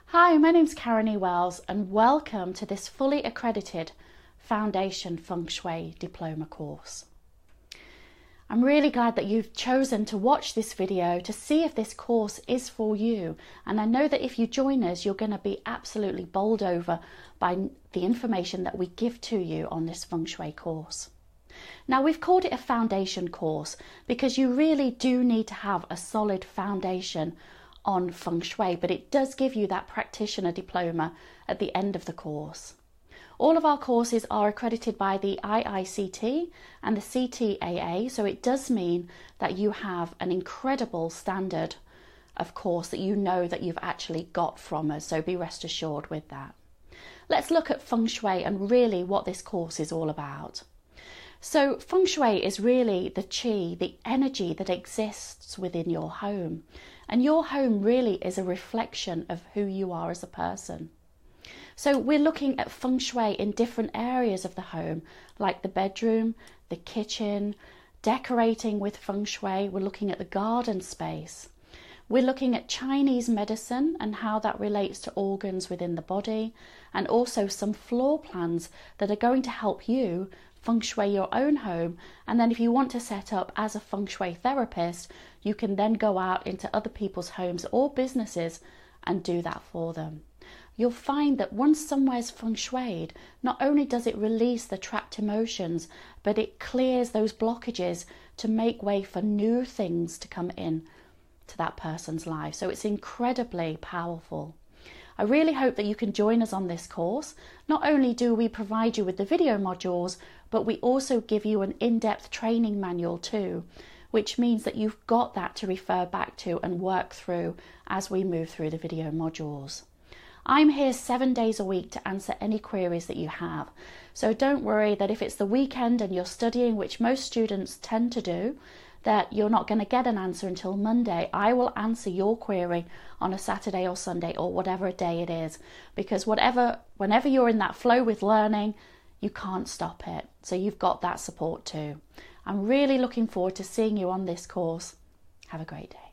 Hi, my name's Karen Wells and welcome to this fully accredited Foundation Feng Shui Diploma course. I'm really glad that you've chosen to watch this video to see if this course is for you, and I know that if you join us you're going to be absolutely bowled over by the information that we give to you on this Feng Shui course. Now, we've called it a foundation course because you really do need to have a solid foundation on Feng Shui, but it does give you that practitioner diploma at the end of the course. All of our courses are accredited by the IICT and the CTAA, so it does mean that you have an incredible standard of course that you know that you've actually got from us, so be rest assured with that. Let's look at Feng Shui and really what this course is all about. So Feng Shui is really the qi, the energy that exists within your home. And your home really is a reflection of who you are as a person. So we're looking at Feng Shui in different areas of the home, like the bedroom, the kitchen, decorating with Feng Shui. We're looking at the garden space. We're looking at Chinese medicine and how that relates to organs within the body, and also some floor plans that are going to help you Feng Shui your own home. And then if you want to set up as a Feng Shui therapist, you can then go out into other people's homes or businesses and do that for them. You'll find that once somewhere's Feng Shuied, not only does it release the trapped emotions, but it clears those blockages to make way for new things to come in to that person's life. So it's incredibly powerful. I really hope that you can join us on this course. Not only do we provide you with the video modules, but we also give you an in-depth training manual too, which means that you've got that to refer back to and work through as we move through the video modules. I'm here 7 days a week to answer any queries that you have. So don't worry that if it's the weekend and you're studying, which most students tend to do, that you're not going to get an answer until Monday. I will answer your query on a Saturday or Sunday or whatever day it is, because whenever you're in that flow with learning, you can't stop it. So you've got that support too. I'm really looking forward to seeing you on this course. Have a great day.